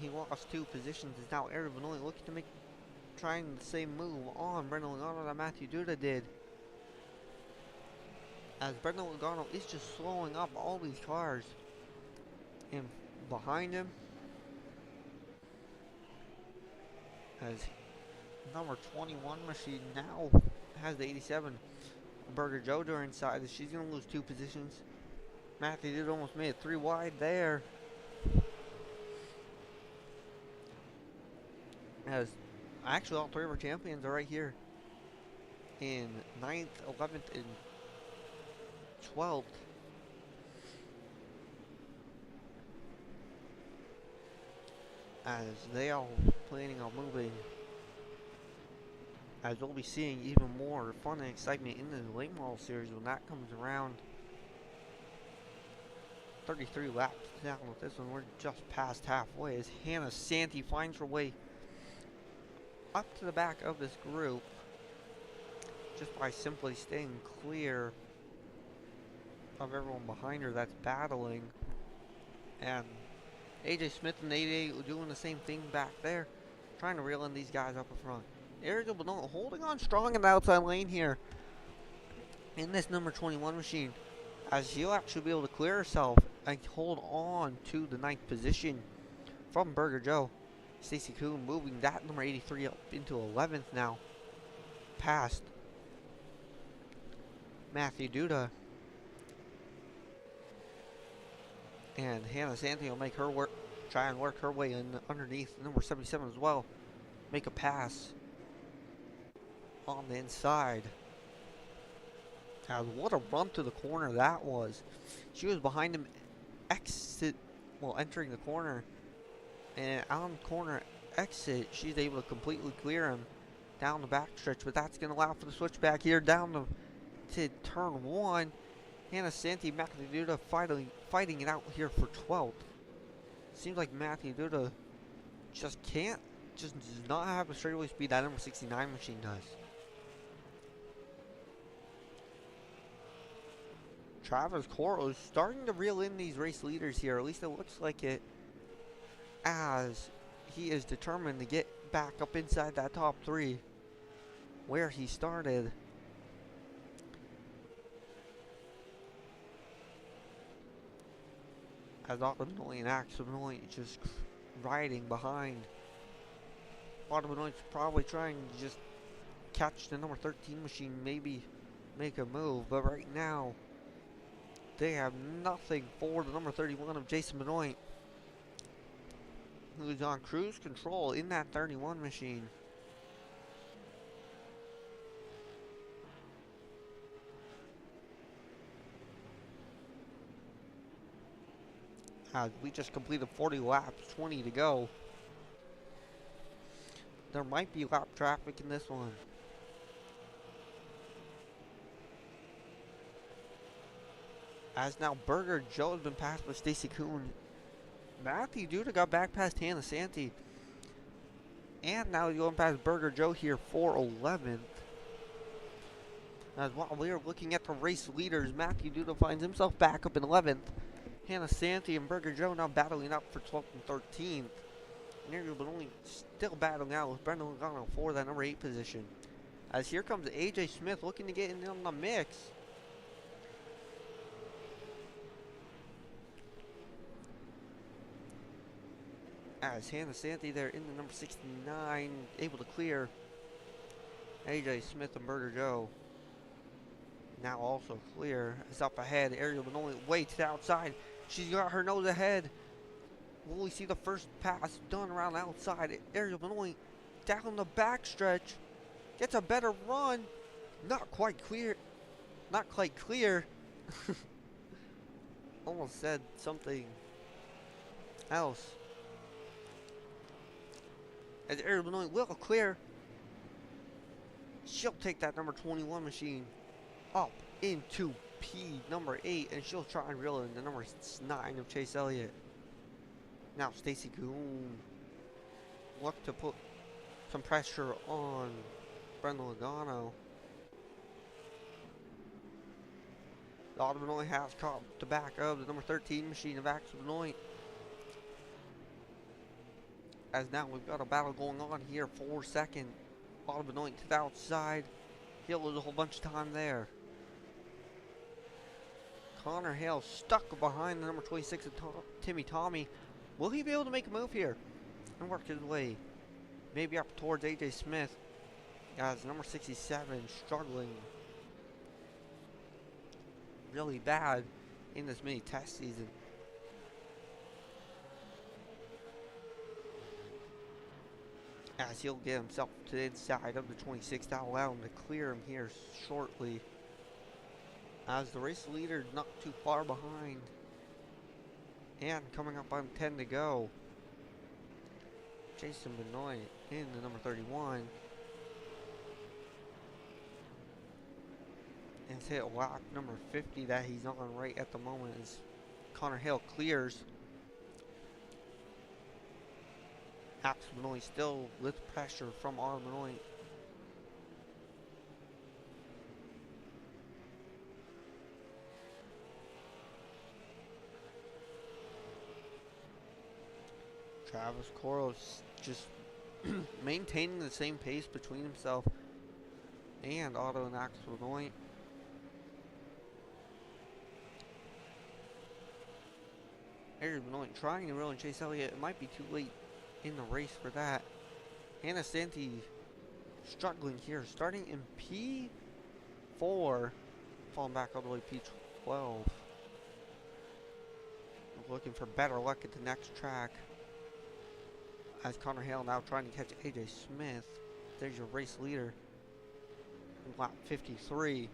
he lost 2 positions. Is now Eric Vannoli looking to make, trying the same move on Brendan Logano that Matthew Duda did. As Brendan Logano is just slowing up all these cars, and behind him, as number 21 machine now has the 87 Burger Joe Dur inside. She's going to lose 2 positions. Matthew did almost made it 3 wide there. As actually all 3 of our champions are right here in 9th, 11th, and 12th. As they are planning on moving. As we'll be seeing even more fun and excitement in the late model series when that comes around. 33 laps down with this one. We're just past halfway as Hannah Santee finds her way up to the back of this group just by simply staying clear of everyone behind her that's battling. And AJ Smith and 88 doing the same thing back there, trying to reel in these guys up in front. Ariel Bonilla holding on strong in the outside lane here in this number 21 machine, as she'll actually be able to clear herself and hold on to the 9th position from Burger Joe. Stacy Kuhn moving that number 83 up into 11th now, past Matthew Duda. And Hannah Santee will make her work, try and work her way in underneath number 77 as well. Make a pass on the inside. What a run through the corner that was. She was behind him, entering the corner. And on corner exit, she's able to completely clear him down the backstretch. But that's going to allow for the switchback here down to turn 1. Hannah Santee, Matthew Duda fighting it out here for 12th. Seems like Matthew Duda just does not have the straightaway speed that number 69 machine does. Travis Coro is starting to reel in these race leaders here. At least it looks like it, as he is determined to get back up inside that top 3 where he started. As Automobili and Axel just riding behind. Automobili's probably trying to just catch the number 13 machine, maybe make a move, but right now they have nothing for the number 31 of Jason Benoit, who's on cruise control in that 31 machine. We just completed 40 laps, 20 to go. There might be lap traffic in this one. As now Burger Joe has been passed by Stacy Kuhn. Matthew Duda got back past Hannah Santee. And now he's going past Burger Joe here for 11th. As while we are looking at the race leaders, Matthew Duda finds himself back up in 11th. Hannah Santee and Burger Joe now battling up for 12th and 13th. But only still battling out with Brendan Logano for that number 8 position. As here comes AJ Smith looking to get in on the mix. As Hannah Santee there in the number 69, able to clear AJ Smith and Burger Joe. Now also clear. Is up ahead. Ariel Benoli way to the outside. She's got her nose ahead. Will we see the first pass done around the outside? Ariel Benoit down the backstretch. Gets a better run. Not quite clear. Not quite clear. Almost said something else. As Ariel Benoit will clear. She'll take that number 21 machine up into P number 8, and she'll try and reel in the number 9 of Chase Elliott. Now Stacy Goon look to put some pressure on Brenda Logano. The Auto Benoit has caught the back of the number 13 machine of Axel Benoit. As now we've got a battle going on here for second. Auto Benoit to the outside. He'll lose a whole bunch of time there. Connor Hale stuck behind the number 26 of Timmy Tommy. Will he be able to make a move here and work his way maybe up towards AJ Smith, as number 67 struggling really bad in this mini test season. As he'll get himself to the inside of the 26, that'll allow him to clear him here shortly, as the race leader not too far behind. And coming up on 10 to go, Jason Benoit in the number 31. And hit lap number 50 that he's on right at the moment as Connor Hale clears. Axel Benoit still with pressure from Auto Benoit. Travis Koros just maintaining the same pace between himself and Auto and Axel Benoit. Ariel Benoit trying to reel in Chase Elliott. It might be too late in the race for that. Hannah Santi struggling here, starting in P4, falling back all the way P12. Looking for better luck at the next track. As Connor Hale now trying to catch AJ Smith. There's your race leader. Lap 53.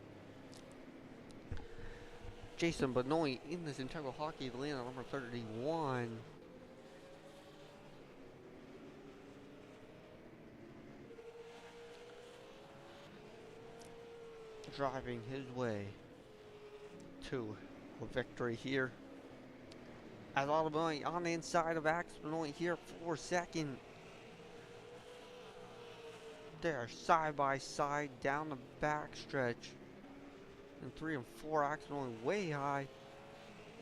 Jason Benoit in this integral hockey to land on number 31. Driving his way to a victory here. As Auto Benoit on the inside of Axel Benoit here for second. They're side by side down the backstretch. And 3 and 4, Axel Benoit way high.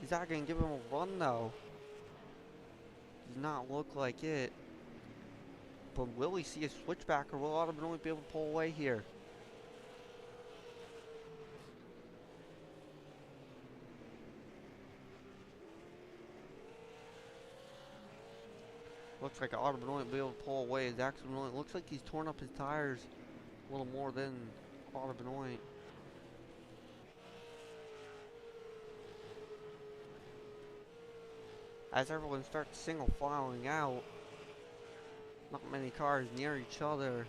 Is that going to give him a run though? Does not look like it. But will we see a switchback, or will Auto Benoit be able to pull away here? Looks like Auto Benoit will be able to pull away as Axel Benoit looks like he's torn up his tires a little more than Auto Benoit. As everyone starts single filing out, not many cars near each other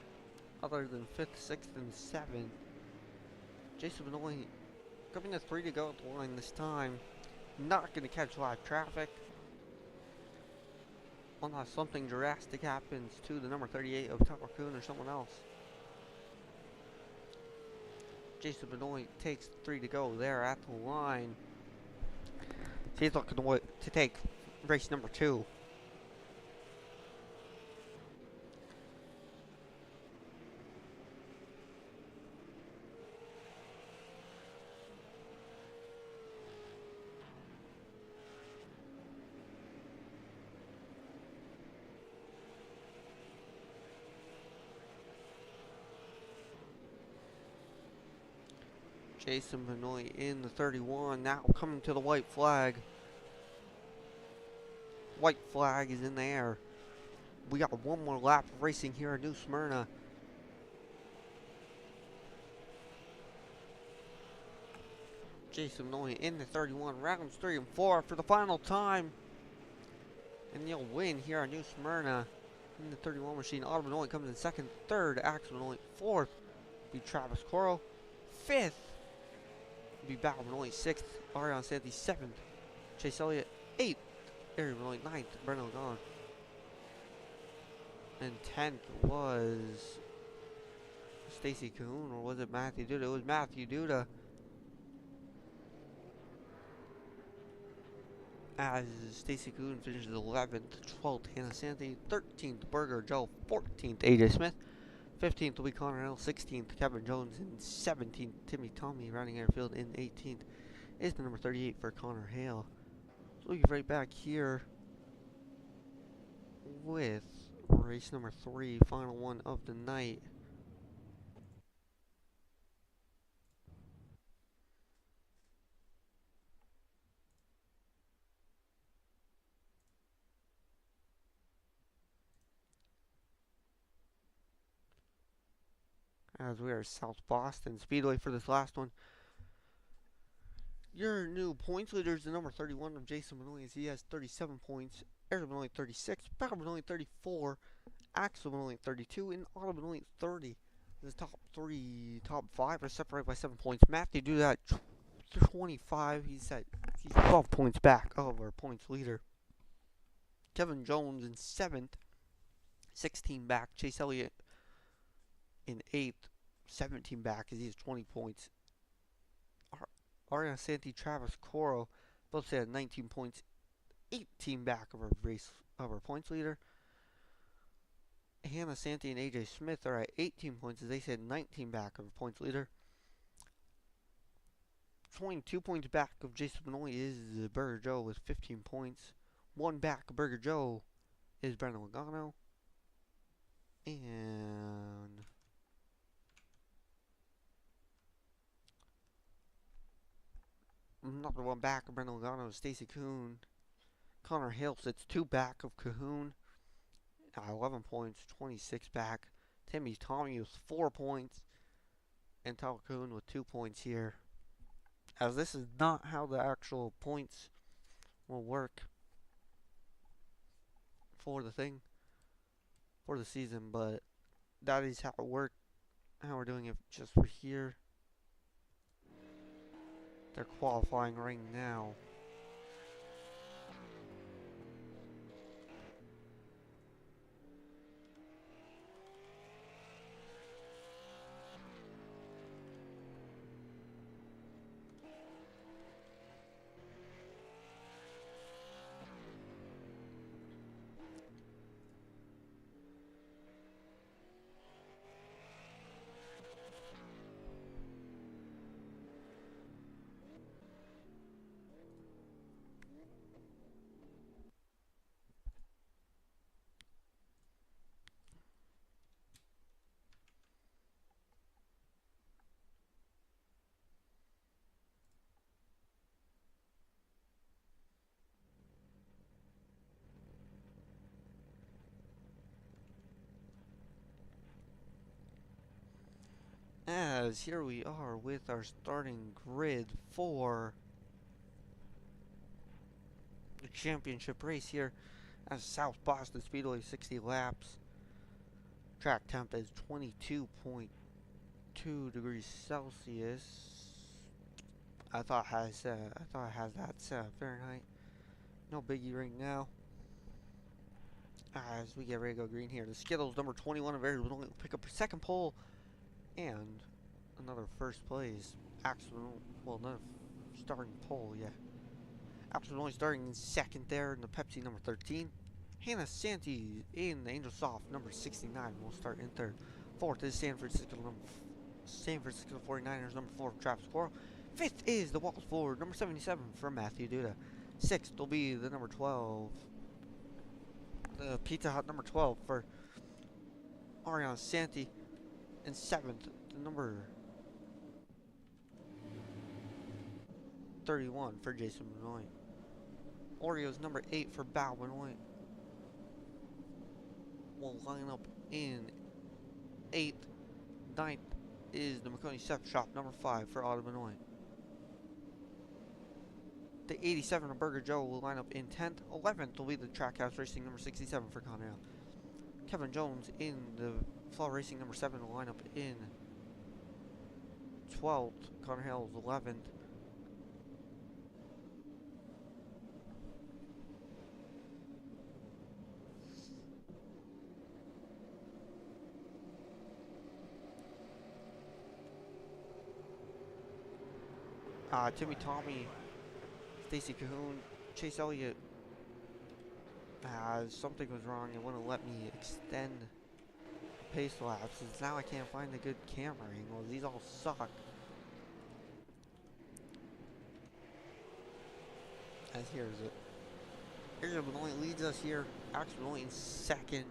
than 5th, 6th, and 7th. Jason Benoit coming to 3 to go at the line this time. Not going to catch live traffic. Unless something drastic happens to the number 38 of Tucker Kuhn or someone else. Jason Benoit takes 3 to go there at the line. He's looking to take race number 2. Jason Benoit in the 31, now coming to the white flag. White flag is in the air. We got one more lap of racing here at New Smyrna. Jason Benoit in the 31, rounds 3 and 4 for the final time. And you'll win here on New Smyrna in the 31 machine. Otto Benoit comes in second, third, Axel Benoit, fourth, be Travis Coro, fifth, be Val Benoit, sixth, Ariane Santi, seventh, Chase Elliott, eighth, Ariel Benoit, ninth, Brennan Gone. And 10th was Stacy Cahoon, or was it Matthew Duda? It was Matthew Duda. As Stacy Cahoon finishes 11th, 12th, Hannah Santi, 13th, Burger Joe, 14th, AJ Smith, 15th will be Connor Hill, 16th, Kevin Jones, and 17th, Timmy Tommy, rounding airfield in 18th, is the number 38 for Connor Hale. So we'll get right back here with race number 3, final one of the night. As we are South Boston Speedway for this last one. Your new points leader is the number 31 of Jason Benoit. He has 37 points. Eric Benoit 36. Barry Benoit 34. Axel Benoit 32. And Otto Benoit 30. The top 5 are separated by 7 points. Matthew do that 25. He's 12 points back of our points leader. Kevin Jones in 7th. 16 back. Chase Elliott in 8th. 17 back as he has 20 points. Ariana Santi, Travis Coro both had 19 points, 18 back of our points leader. Hannah Santi and AJ Smith are at 18 points as they said 19 back of our points leader. 22 points back of Jason Benoit is Burger Joe with 15 points. 1 back of Burger Joe is Brendan Logano. And another 1 back of Brendan Logano is Stacy Cahoon. Connor Hill sits 2 back of Cahoon. 11 points, 26 back. Timmy Tommy with 4 points. And Tyler Cahoon with 2 points here. As this is not how the actual points will work for the season, but that is how it worked. How we're doing it just for here. They're qualifying right now. As here we are with our starting grid for the championship race here at South Boston Speedway, 60 laps. Track temp is 22.2 degrees Celsius. I thought it has that Fahrenheit. No biggie right now. As we get ready to go green here, the Skittles number 21 of Arizona will pick up a second pole. And another first place. Another starting pole, yeah. Axel only starting in second there in the Pepsi number 13. Hannah Santi in the Angel Soft number 69 will start in third. Fourth is San Francisco 49ers number 4 for Travis Coro. Fifth is the Walls Ford number 77 for Matthew Duda. Sixth will be the number 12. The Pizza Hut number 12 for Ariana Santi. And 7th, the number 31 for Jason Benoit. Oreos number 8 for Bao Benoit will line up in 8th. 9th is the McConey Chef Shop number 5 for Otto Benoit. The 87 of Burger Joe will line up in 10th. 11th will be the Trackhouse Racing number 67 for Conrail. Kevin Jones in the Fall Racing number 7 will line up in 12th. Connor Hale's 11th. Timmy Tommy, Stacy Cahoon, Chase Elliott. Something was wrong. It wouldn't let me extend pace lapses. Now I can't find a good camera angle. These all suck. As here's it. Area Benoit leads us here. Alex Benoit in second.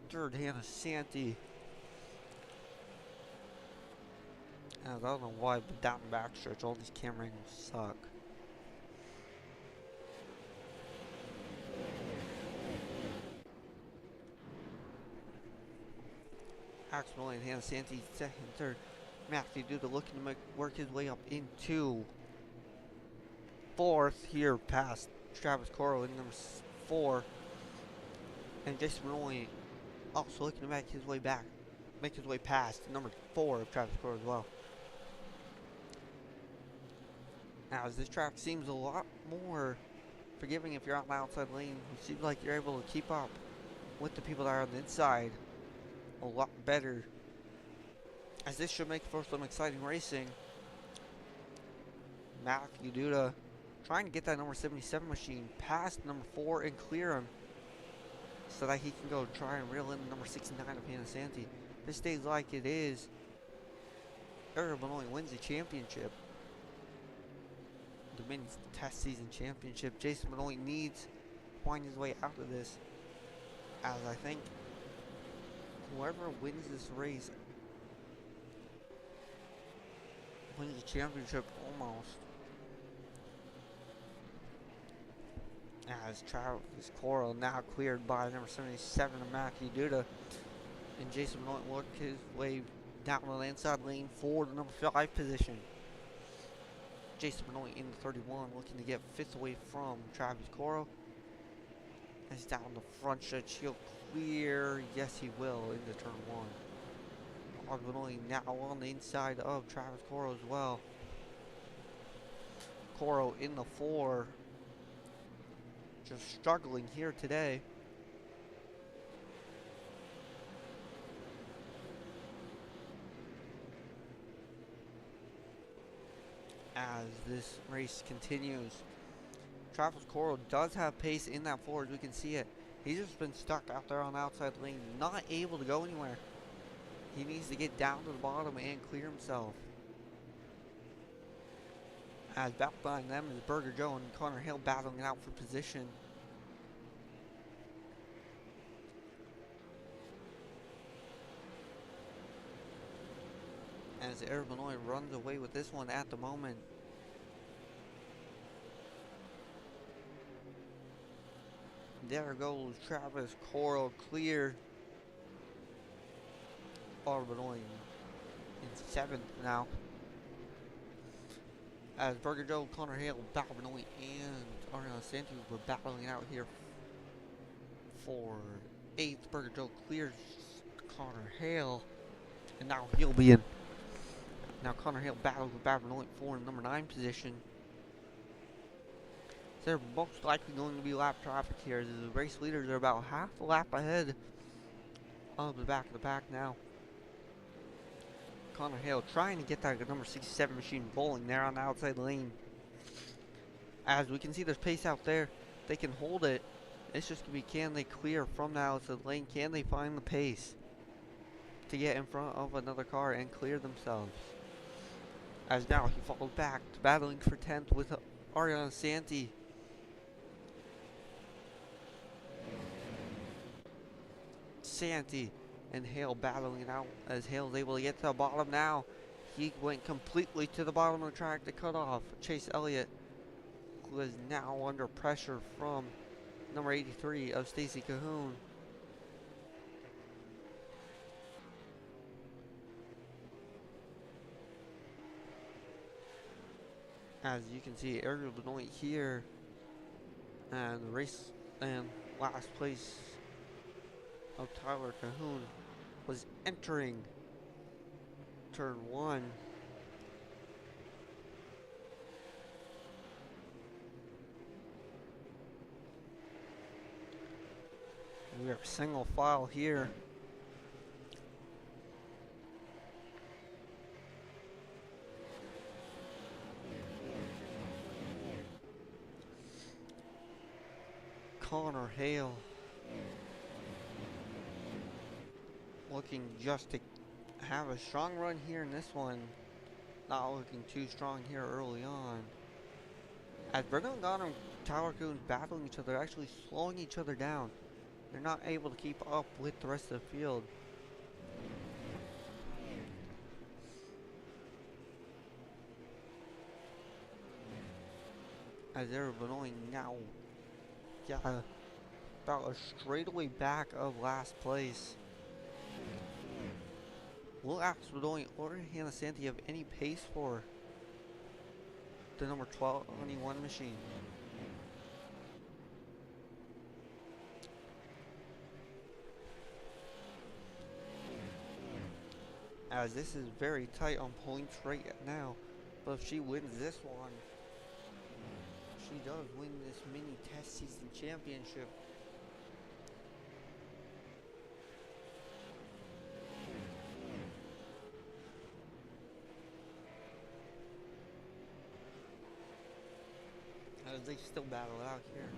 Third, Hannah Santee. I don't know why, but down the backstretch, all these camera angles suck. Alex Benoit and Hannah Santee second, third. Matthew Duda looking to work his way up into fourth here past Travis Coro in number 4. And Jason Benoit also looking to make his way past number 4 of Travis Coro as well. Now, as this track seems a lot more forgiving if you're on the outside lane, it seems like you're able to keep up with the people that are on the inside a lot better. As this should make for some exciting racing. Matthew Duda trying to get that number 77 machine past number 4 and clear him so that he can go try and reel in the number 69 of Hannah Santee. If this stays like it is, Area Benoit wins the championship. The mini test season championship. Jason Benoit needs to find his way out of this, as I think whoever wins this race wins the championship almost. As Travis Coral now cleared by number 77 of Matthew Duda, and Jason Benoit worked his way down the inside lane for the number 5 position. Jason Benoit in the 31, looking to get 5th away from Travis Coro. As down the front stretch, he'll clear. Yes, he will into turn 1. Benoit now on the inside of Travis Coro as well. Coro in the 4. Just struggling here today. As this race continues, Travis Coro does have pace in that 4, as we can see it. He's just been stuck out there on the outside lane, not able to go anywhere. He needs to get down to the bottom and clear himself. As back behind them is Burger Joe and Connor Hill battling it out for position. As Area Benoit runs away with this one at the moment. There goes Travis Coro clear. Area Benoit in 7th now. As Burger Joe, Connor Hale, Benoit, and Ariana Santee were battling it out here for 8th. Burger Joe clears Connor Hale, and now he'll be in. Now Connor Hale battles with Benoit for number 9 position. They're most likely going to be lap traffic here, as the race leaders are about half a lap ahead of the back of the pack now. Connor Hale trying to get that number 67 machine bowling there on the outside lane. As we can see, there's pace out there. They can hold it. It's just going to be, can they clear from the outside lane? Can they find the pace to get in front of another car and clear themselves? As now he falls back to battling for 10th with Ariana Santee. Santee and Hale battling it out, as Hale's able to get to the bottom now. He went completely to the bottom of the track to cut off Chase Elliott, who is now under pressure from number 83 of Stacy Cahoon. As you can see, Ariel Benoit here, and the race and last place of Tyler Cahoon was entering turn 1. We are single file here. Connor Hale looking just to have a strong run here in this one. Not looking too strong here early on. As Brigham Gunn and Tyler Cahoon battling each other, actually slowing each other down. They're not able to keep up with the rest of the field. As they're Benoit now, yeah, about a straightaway back of last place. Will ask Benoit or Hannah Santi have any pace for the number 1221 machine. As this is very tight on points right now, but if she wins this one, she does win this mini test season championship. As they still battle out here.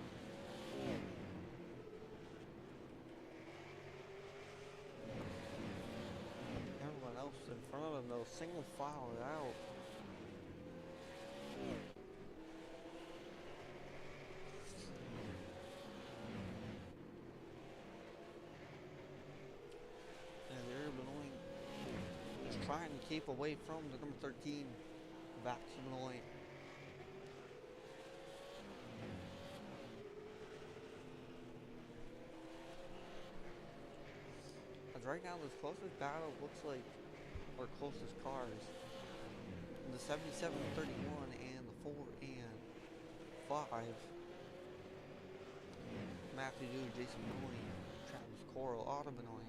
Everyone else in front of them though, single file out. And they're Benoit just trying to keep away from the number 13 back to Benoit. As right now, this closest battle looks like our closest cars. The 7731 and the 4 and 5. Matthew Dew, Jason Benoit, Travis Coral, Otto Benoit.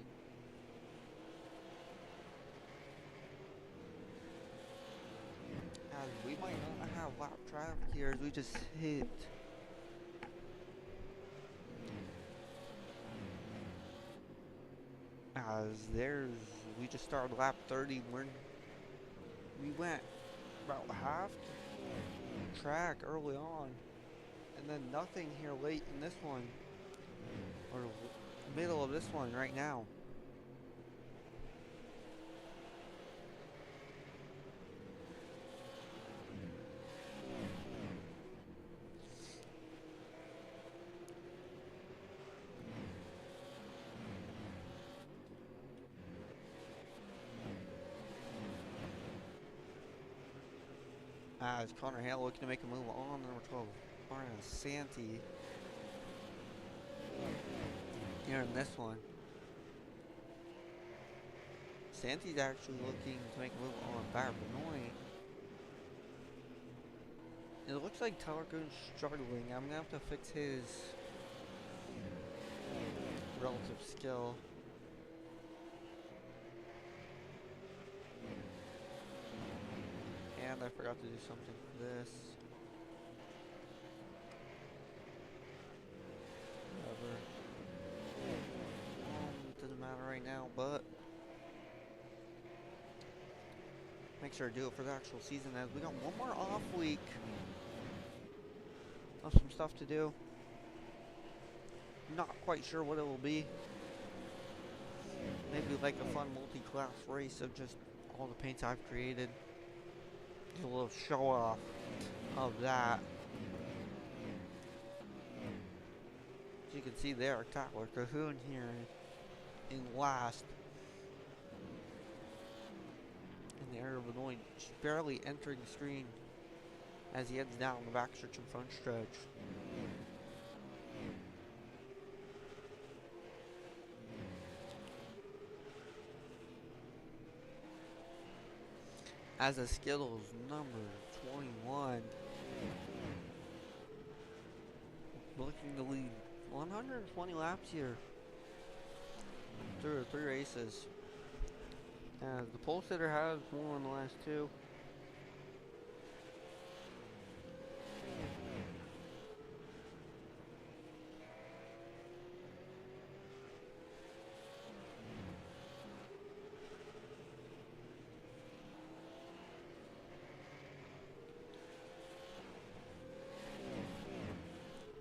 As we might not have lap traffic here as we just hit we just started lap 30. We went about half track early on, and then nothing here late in this one, or middle of this one right now. As Connor Hale looking to make a move on number 12, Brian Santee. Here in this one. Santee's actually looking to make a move on Barrett Benoit. It looks like Tyler Cahoon's struggling. I'm gonna have to fix his relative skill. And I forgot to do something for this. Whatever. Doesn't matter right now, but make sure to do it for the actual season as we got one more off week of some stuff to do. Not quite sure what it will be. Maybe like a fun multi-class race of just all the paints I've created. A little show off of that. As you can see there, Tyler Cahoon here in last. And the area of Benoit just barely entering the screen as he heads down the back stretch and front stretch. As the Skittles number 21 looking to lead 120 laps here through 3 races. As the pole sitter has more in the last 2.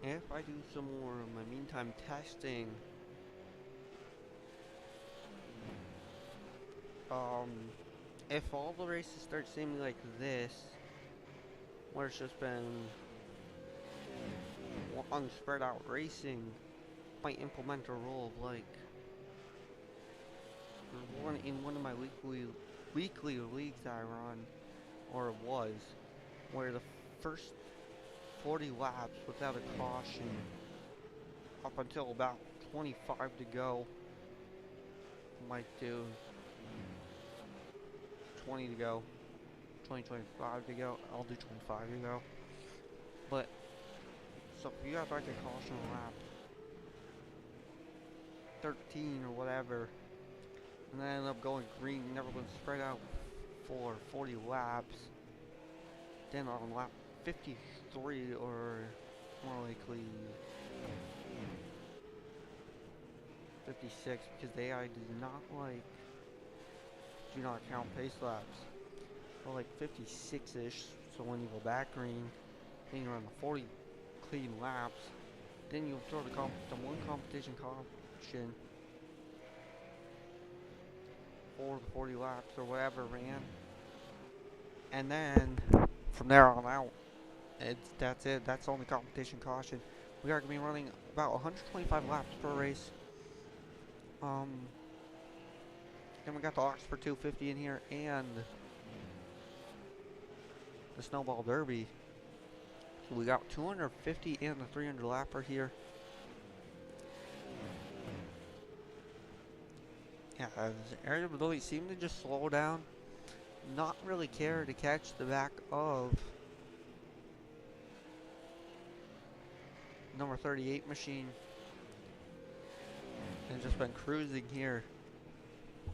If I do some more of my meantime testing, if all the races start seeming like this, where it's just been one spread out racing, might implement a rule of like in one of my weekly leagues that I run, or it was, where the first 40 laps without a caution up until about 25 to go, might do 20 to go, 25 to go, I'll do 25 to go. But so if you have like a caution lap 13 or whatever, and then end up going green, never going to spread out for 40 laps, then on lap 53 or more likely 56, because the AI does not like, do not count pace laps, or like 56ish, so when you go back green, then you're on the 40 clean laps, then you'll throw the one competition caution for the 40 laps or whatever ran, and then from there on out, that's it. That's the only competition caution. We are going to be running about 125 laps per race. And we got the Oxford 250 in here and the Snowball Derby. So we got 250 and the 300 lapper here. Yeah, Area Ability seemed to just slow down. Not really care to catch the back of number 38 machine. And just been cruising here.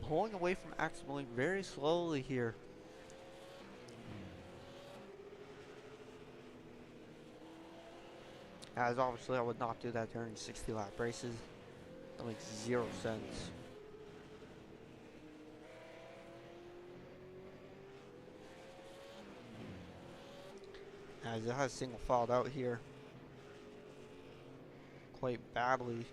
Pulling away from Axel very slowly here. As obviously I would not do that during 60 lap races. That makes 0 sense. As it has single filed out here quite badly.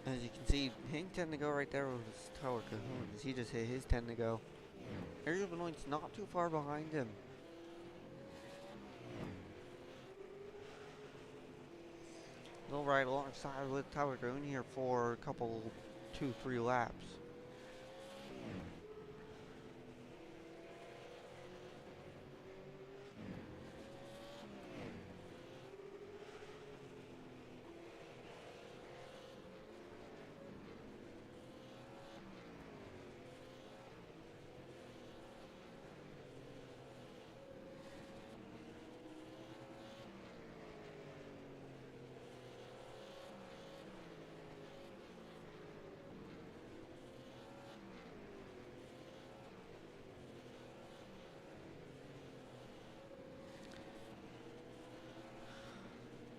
As you can see, Hank 10 to go right there with his Tower Cahoons. He just hit his 10 to go. Area of Annoyance not too far behind him. They'll ride alongside with Tower Cahoon here for a couple, 2-3 laps.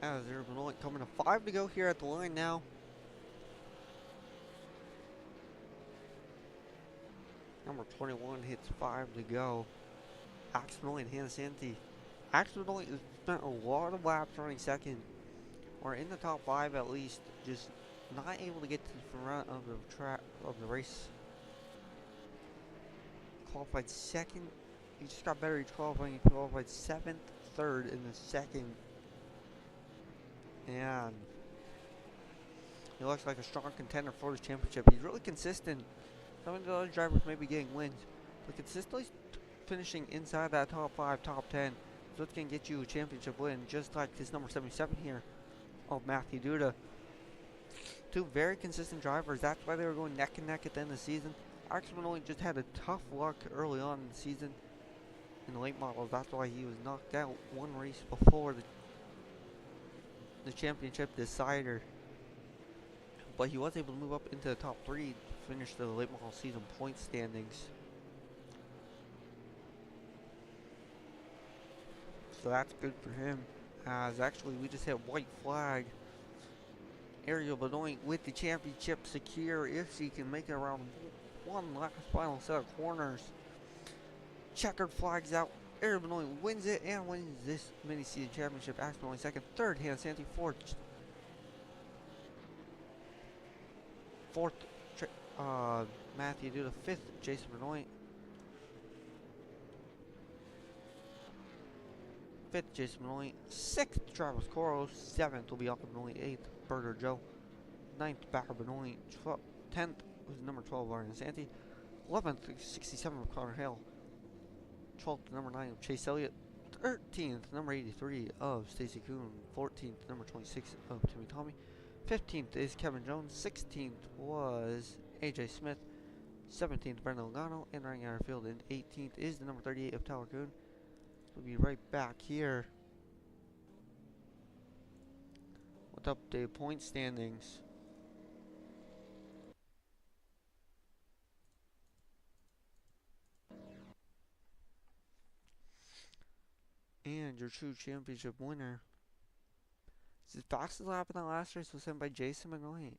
As Urban Oil coming to 5 to go here at the line now. Number 21 hits 5 to go. Axel and Hannah Santi. Axel has spent a lot of laps running second, or in the top 5 at least, just not able to get to the front of the track of the race. Qualified second. He just got better each qualifying. He qualified 7th, 3rd in the second. And He looks like a strong contender for the championship. He's really consistent. Some of the other drivers may be getting wins, but consistently finishing inside that top 5, top 10 is what's going to get you a championship win, just like his number 77 here of Matthew Duda. Two very consistent drivers. That's why they were going neck and neck at the end of the season. Axman only just had a tough luck early on in the season in the late models. That's why he was knocked out one race before the championship decider. But he was able to move up into the top 3 to finish the late model season point standings. So that's good for him. As actually we just hit white flag. Ariel Benoit with the championship secure if she can make it around one last final set of corners. Checkered flags out. Ariel Benoit wins it and wins this mini season championship. Axman only second, third, Hannah Santi, fourth, Matthew Duda, fifth, Jason Benoit. Fifth, Jason Benoit. Sixth, Travis Coro. Seventh will be Alka Benoit. Eighth, Burger Joe. Ninth, Backer Benoit. 10th was number 12, Ariana Santi. 11th, 67 of Connor Hale. 12th, number 9 of Chase Elliott. 13th, number 83 of Stacy Kuhn. 14th, number 26 of Timmy Tommy. 15th is Kevin Jones. 16th was AJ Smith. 17th, Brendan Logano. And running out of field. And 18th is the number 38 of Tyler Kuhn. We'll be right back here with updated point standings. And your true championship winner. His fastest lap in the last race was sent by Jason Benoit.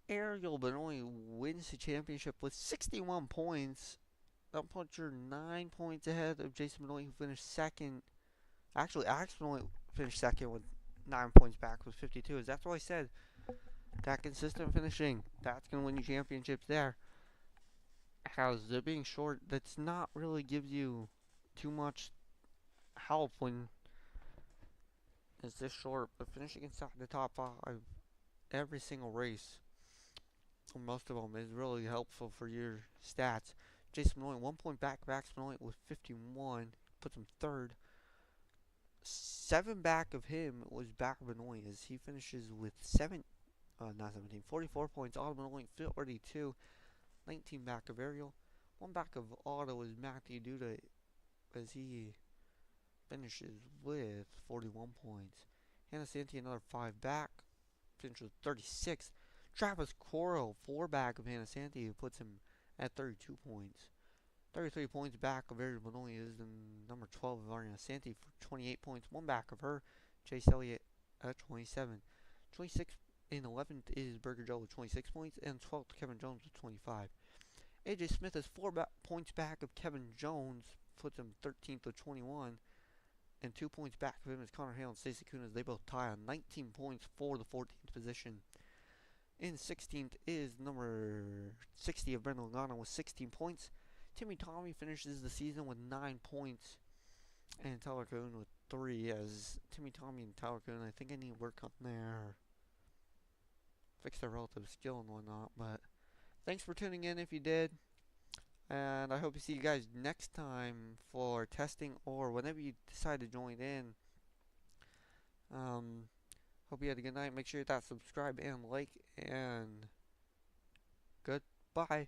Ariel Benoit wins the championship with 61 points. That puts you 9 points ahead of Jason Benoit, who finished second. Actually, Axman Benoit finished second with 9 points back with 52. That's why I said that consistent finishing, that's going to win you championships there. As they're being short, that's not really gives you too much help when it's this short. But finishing inside the top 5 every single race, or most of them, is really helpful for your stats. Jason Benoit 1 point back of Axman Benoit with 51, puts him third. 7 back of him was Backer Benoit as he finishes with 44 points. Otto Benoit 42. 19 back of Ariel. 1 back of Otto is Matthew Duda as he finishes with 41 points. Hannah Santi another 5 back, finishes with 36. Travis Coro 4 back of Hannah Santi, who puts him at 32 points. 33 points back of Ariel Benoit is the number 12 of Ariana Santi for 28 points. 1 back of her, Chase Elliott at 27. 26 in 11th is Burger Joe with 26 points, and 12th Kevin Jones with 25. AJ Smith is 4 points back of Kevin Jones, puts him 13th with 21, and 2 points back of him is Connor Hale and Stacey Kuhn as they both tie on 19 points for the 14th position. In 16th is number 60 of Brendan Logano with 16 points. Timmy Tommy finishes the season with 9 points, and Tyler Kuhn with 3, as Timmy Tommy and Tyler Kuhn, I think I need to work on their fix their relative skill and whatnot. But thanks for tuning in if you did, and I hope to see you guys next time for testing or whenever you decide to join in. Hope you had a good night. Make sure you hit that subscribe and like, and goodbye.